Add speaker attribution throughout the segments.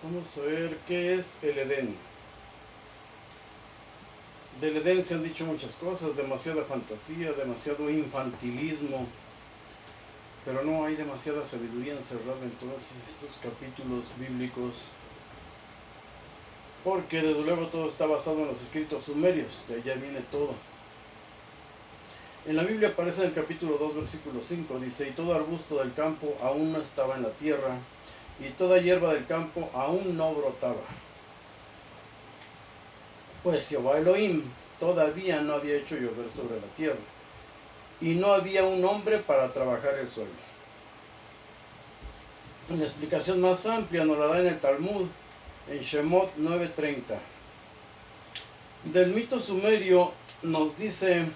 Speaker 1: Vamos a ver qué es el Edén. Del Edén se han dicho muchas cosas, demasiada fantasía, demasiado infantilismo, pero no hay demasiada sabiduría encerrada en todos estos capítulos bíblicos, porque desde luego todo está basado en los escritos sumerios, de allá viene todo. En la Biblia aparece en el capítulo 2, versículo 5, dice: y todo arbusto del campo aún no estaba en la tierra, y toda hierba del campo aún no brotaba. Pues Jehová Elohim todavía no había hecho llover sobre la tierra, y no había un hombre para trabajar el suelo. Una explicación más amplia nos la da en el Talmud, en Shemot 9:30. Del mito sumerio nos dice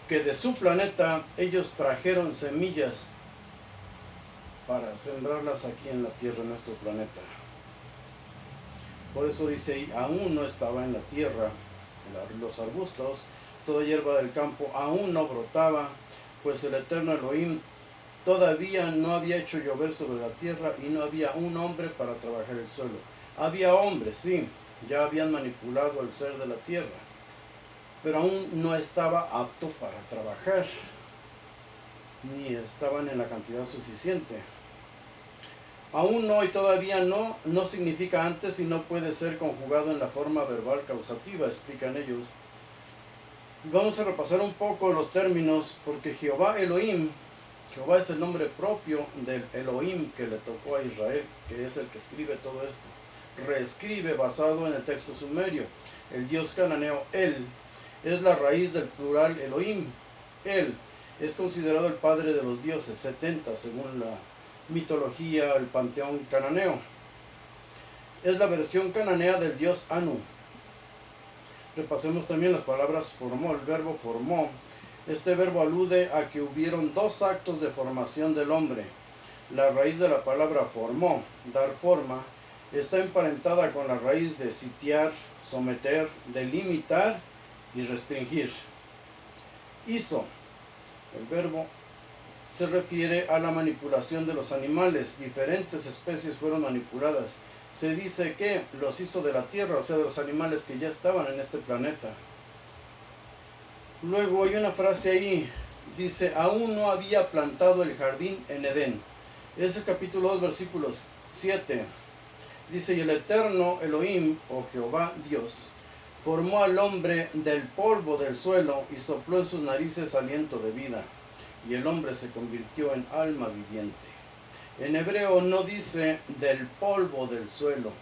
Speaker 1: que de su planeta ellos trajeron semillas para sembrarlas aquí en la tierra, en nuestro planeta. Por eso dice, y aún no estaba en la tierra los arbustos, toda hierba del campo aún no brotaba, pues el eterno Elohim todavía no había hecho llover sobre la tierra y no había un hombre para trabajar el suelo. Había hombres, sí, ya habían manipulado el ser de la tierra, pero aún no estaba apto para trabajar, ni estaban en la cantidad suficiente. Aún no y todavía no significa antes y no puede ser conjugado en la forma verbal causativa, explican ellos. Vamos a repasar un poco los términos, porque Jehová Elohim, Jehová es el nombre propio del Elohim que le tocó a Israel, que es el que escribe todo esto. Reescribe basado en el texto sumerio. El dios cananeo El es la raíz del plural Elohim. El es considerado el padre de los dioses, 70 según la mitología, el panteón cananeo. Es la versión cananea del dios Anu. Repasemos también las palabras formó, el verbo formó. Este verbo alude a que hubieron dos actos de formación del hombre. La raíz de la palabra formó, dar forma, está emparentada con la raíz de sitiar, someter, delimitar y restringir. Hizo, el verbo se refiere a la manipulación de los animales. Diferentes especies fueron manipuladas. Se dice que los hizo de la tierra, o sea, de los animales que ya estaban en este planeta. Luego hay una frase ahí, dice, aún no había plantado el jardín en Edén. Es el capítulo 2, versículos 7. Dice, y el eterno Elohim, o Jehová Dios, formó al hombre del polvo del suelo y sopló en sus narices aliento de vida. Y el hombre se convirtió en alma viviente. En hebreo no dice del polvo del suelo,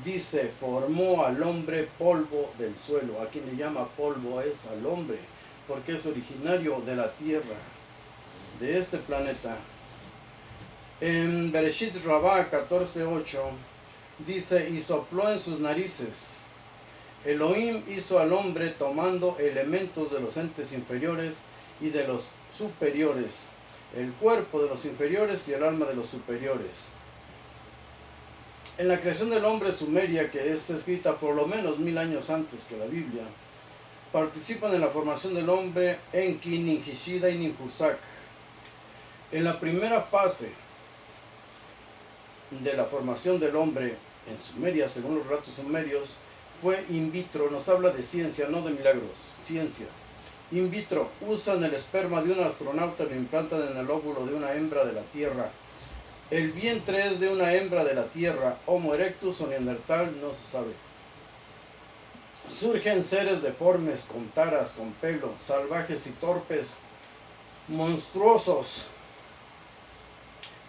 Speaker 1: dice formó al hombre polvo del suelo. A quien le llama polvo es al hombre, porque es originario de la tierra, de este planeta. En Bereshit Rabá 14:8 dice, y sopló en sus narices. Elohim hizo al hombre tomando elementos de los entes inferiores y de los superiores, el cuerpo de los inferiores y el alma de los superiores. En la creación del hombre sumeria, que es escrita por lo menos 1000 años antes que la Biblia, participan en la formación del hombre Enki, Ninjishida y Ninhursag. En la primera fase de la formación del hombre en Sumeria, según los relatos sumerios, fue in vitro. Nos habla de ciencia, no de milagros, ciencia. In vitro, usan el esperma de un astronauta y lo implantan en el óvulo de una hembra de la Tierra. El vientre es de una hembra de la Tierra, Homo erectus o neandertal, no se sabe. Surgen seres deformes, con taras, con pelo, salvajes y torpes, monstruosos.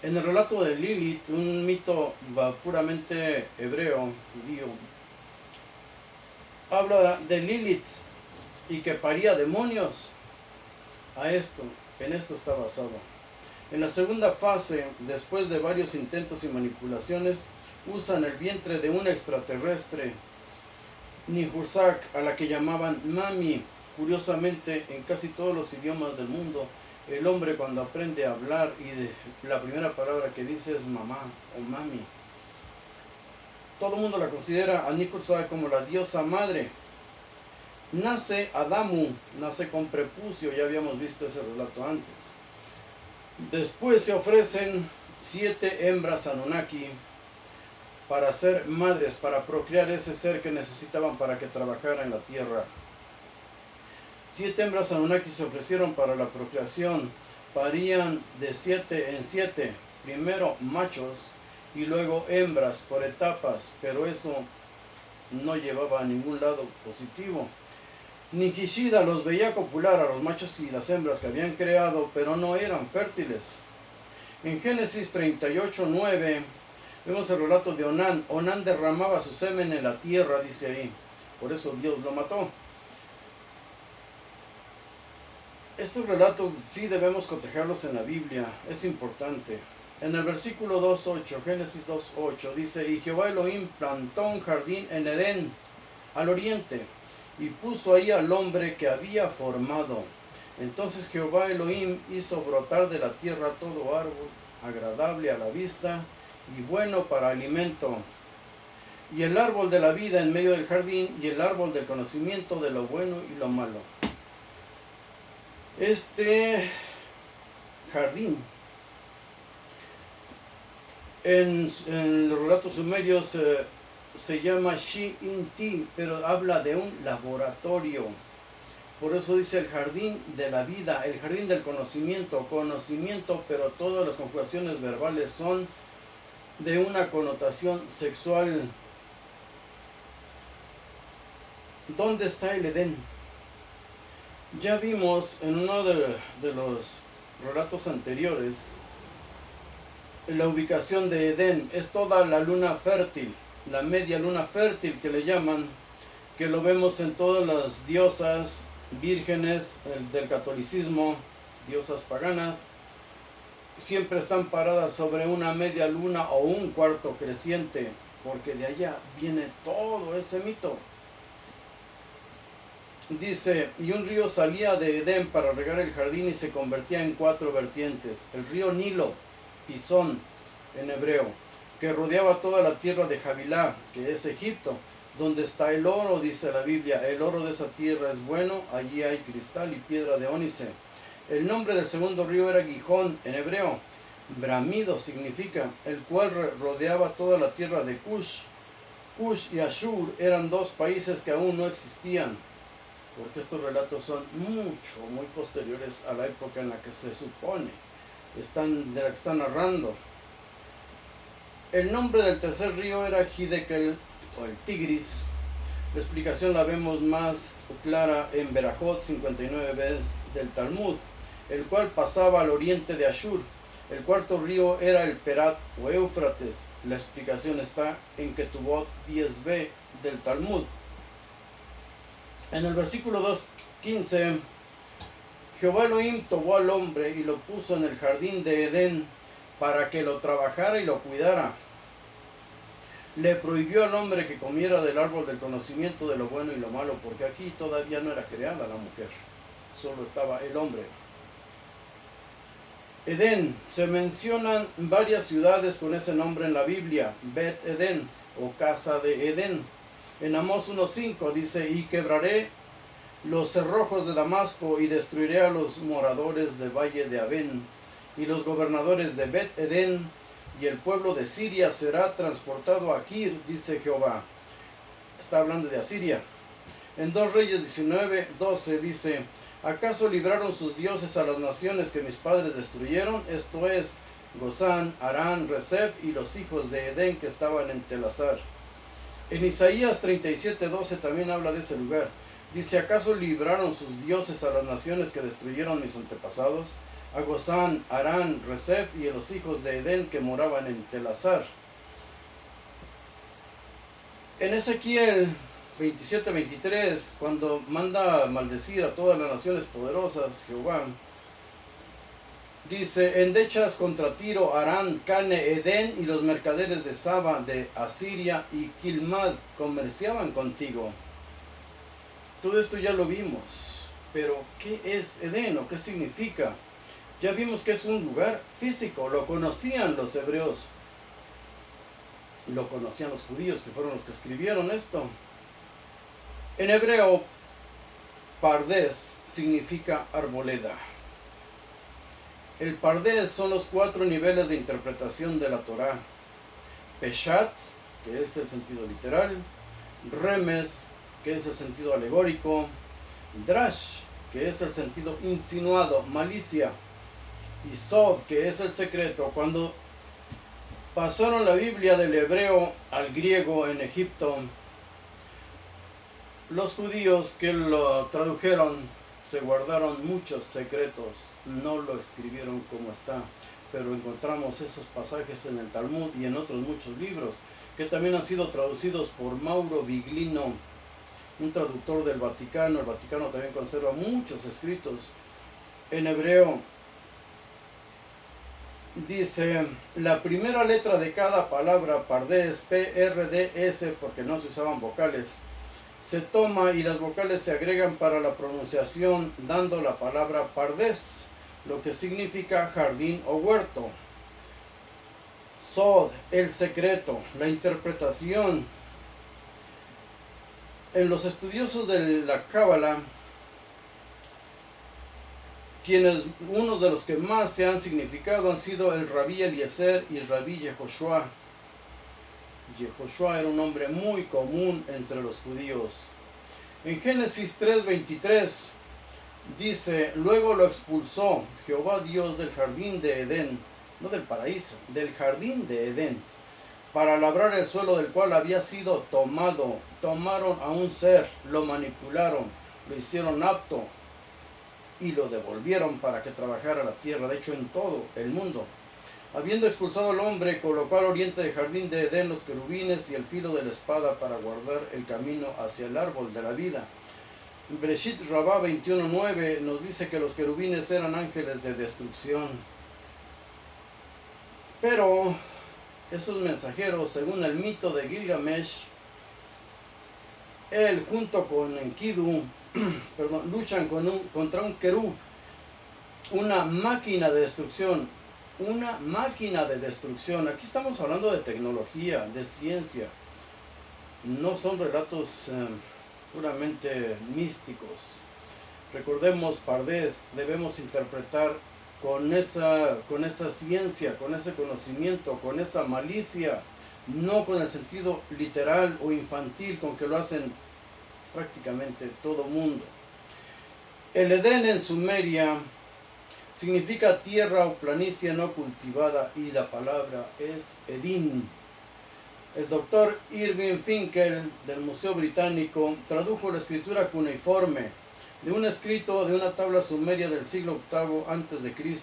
Speaker 1: En el relato de Lilith, un mito puramente hebreo, judío, habla de Lilith y que paría demonios. En esto está basado. En la segunda fase, después de varios intentos y manipulaciones, usan el vientre de un extraterrestre, Ninhursag, a la que llamaban Mami. Curiosamente, en casi todos los idiomas del mundo, el hombre cuando aprende a hablar la primera palabra que dice es mamá o mami. Todo el mundo la considera a Ninhursag como la diosa madre. Nace Adamu, nace con prepucio, ya habíamos visto ese relato antes. Después se ofrecen 7 hembras Anunnaki para ser madres, para procrear ese ser que necesitaban para que trabajara en la tierra. 7 hembras Anunnaki se ofrecieron para la procreación, parían de 7 en 7, primero machos y luego hembras por etapas, pero eso no llevaba a ningún lado positivo. Nishida los veía copular a los machos y las hembras que habían creado, pero no eran fértiles. En Génesis 38:9 vemos el relato de Onán. Onán derramaba su semen en la tierra, dice ahí. Por eso Dios lo mató. Estos relatos sí debemos cotejarlos en la Biblia, es importante. En el versículo 2.8, Génesis 2.8, dice: y Jehová Elohim plantó un jardín en Edén, al oriente, y puso ahí al hombre que había formado. Entonces Jehová Elohim hizo brotar de la tierra todo árbol agradable a la vista y bueno para alimento, y el árbol de la vida en medio del jardín, y el árbol del conocimiento de lo bueno y lo malo. Este jardín, en los relatos sumerios se llama Shi-In-Ti, pero habla de un laboratorio. Por eso dice el jardín de la vida, el jardín del conocimiento, pero todas las conjugaciones verbales son de una connotación sexual. ¿Dónde está el Edén? Ya vimos en uno de los relatos anteriores la ubicación de Edén. Es toda la luna fértil, la media luna fértil que le llaman, que lo vemos en todas las diosas vírgenes del catolicismo, diosas paganas. Siempre están paradas sobre una media luna o un cuarto creciente, porque de allá viene todo ese mito. Dice: y un río salía de Edén para regar el jardín y se convertía en 4 vertientes. El río Nilo, Pisón en hebreo, que rodeaba toda la tierra de Havilá, que es Egipto, donde está el oro, dice la Biblia. El oro de esa tierra es bueno, allí hay cristal y piedra de ónice. El nombre del segundo río era Gijón en hebreo. Bramido significa, el cual rodeaba toda la tierra de Cush. Cush y Ashur eran 2 países que aún no existían, porque estos relatos son muy posteriores a la época en la que se supone de la que están narrando. El nombre del tercer río era Hidekel, o el Tigris. La explicación la vemos más clara en Berajot 59b del Talmud, el cual pasaba al oriente de Ashur. El cuarto río era el Perat o Éufrates. La explicación está en Ketubot 10b del Talmud. En el versículo 2.15, Jehová Elohim tomó al hombre y lo puso en el jardín de Edén para que lo trabajara y lo cuidara. Le prohibió al hombre que comiera del árbol del conocimiento de lo bueno y lo malo, porque aquí todavía no era creada la mujer, solo estaba el hombre. Edén, se mencionan varias ciudades con ese nombre en la Biblia: Bet Edén o casa de Edén. En Amós 1.5 dice: y quebraré los cerrojos de Damasco y destruiré a los moradores del valle de Abén y los gobernadores de Bet Edén, y el pueblo de Siria será transportado a Kir, dice Jehová. Está hablando de Asiria. En 2 Reyes 19:12 dice: ¿acaso libraron sus dioses a las naciones que mis padres destruyeron? Esto es, Gozán, Arán, Resef y los hijos de Edén que estaban en Telasar. En Isaías 37:12 también habla de ese lugar. Dice: ¿acaso libraron sus dioses a las naciones que destruyeron mis antepasados? A Gozán, Arán, Resef y a los hijos de Edén que moraban en Telasar. En Ezequiel 27:23, cuando manda maldecir a todas las naciones poderosas, Jehová dice: endechas contra Tiro, Arán, Cane, Edén y los mercaderes de Saba, de Asiria y Kilmad comerciaban contigo. Todo esto ya lo vimos, pero ¿qué es Edén o qué significa? Ya vimos que es un lugar físico, lo conocían los hebreos, lo conocían los judíos, que fueron los que escribieron esto. En hebreo, Pardes significa arboleda. El Pardes son los 4 niveles de interpretación de la Torá: Peshat, que es el sentido literal, remes, que es el sentido alegórico, drash, que es el sentido insinuado, malicia, y sod, que es el secreto. Cuando pasaron la Biblia del hebreo al griego en Egipto, los judíos que lo tradujeron se guardaron muchos secretos, no lo escribieron como está, pero encontramos esos pasajes en el Talmud y en otros muchos libros que también han sido traducidos por Mauro Biglino, un traductor del Vaticano. El Vaticano también conserva muchos escritos en hebreo. Dice, la primera letra de cada palabra, pardes, P-R-D-S, porque no se usaban vocales, se toma y las vocales se agregan para la pronunciación, dando la palabra pardes, lo que significa jardín o huerto. Sod, el secreto, la interpretación. En los estudiosos de la Cábala, unos de los que más se han significado han sido el Rabí Eliezer y el Rabí Yehoshua. Yehoshua era un nombre muy común entre los judíos. En Génesis 3:23 dice, luego lo expulsó Jehová Dios del jardín de Edén, no del paraíso, del jardín de Edén, para labrar el suelo del cual había sido tomado. Tomaron a un ser, lo manipularon, lo hicieron apto y lo devolvieron para que trabajara la tierra, de hecho en todo el mundo. Habiendo expulsado al hombre, colocó al oriente del jardín de Edén los querubines y el filo de la espada para guardar el camino hacia el árbol de la vida. Bereshit Rabá 21:9 nos dice que los querubines eran ángeles de destrucción. Pero esos mensajeros, según el mito de Gilgamesh, él junto con Enkidu, luchan contra un querub, una máquina de destrucción. Una máquina de destrucción. Aquí estamos hablando de tecnología, de ciencia. No son relatos puramente místicos. Recordemos, Pardes, debemos interpretar con esa ciencia, con ese conocimiento, con esa malicia, no con el sentido literal o infantil con que lo hacen prácticamente todo mundo. El Edén en Sumeria significa tierra o planicie no cultivada y la palabra es Edín. El doctor Irving Finkel del Museo Británico tradujo la escritura cuneiforme de un escrito de una tabla sumeria del siglo VIII a.C.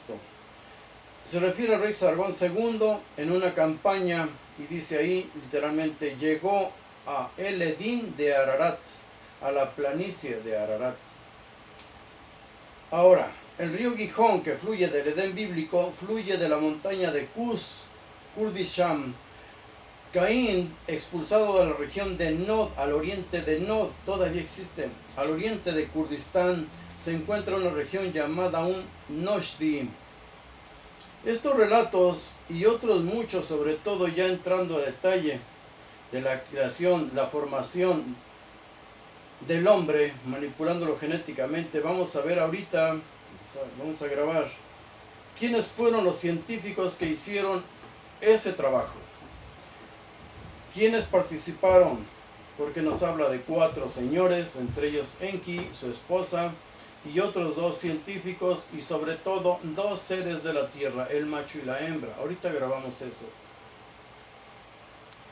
Speaker 1: Se refiere al rey Sargón II en una campaña y dice ahí literalmente, llegó a el Edín de Ararat, a la planicie de Ararat. Ahora, el río Gijón, que fluye del Edén bíblico, fluye de la montaña de Kurdisham. Caín, expulsado de la región de Nod, al oriente de Nod, todavía existe. Al oriente de Kurdistán se encuentra una región llamada un Noshdi. Estos relatos y otros muchos, sobre todo ya entrando a detalle de la creación, la formación del hombre, manipulándolo genéticamente, vamos a ver ahorita. Vamos a grabar. ¿Quiénes fueron los científicos que hicieron ese trabajo? ¿Quiénes participaron? Porque nos habla de 4 señores, entre ellos Enki, su esposa, y otros 2 científicos, y sobre todo 2 seres de la tierra, el macho y la hembra. Ahorita grabamos eso.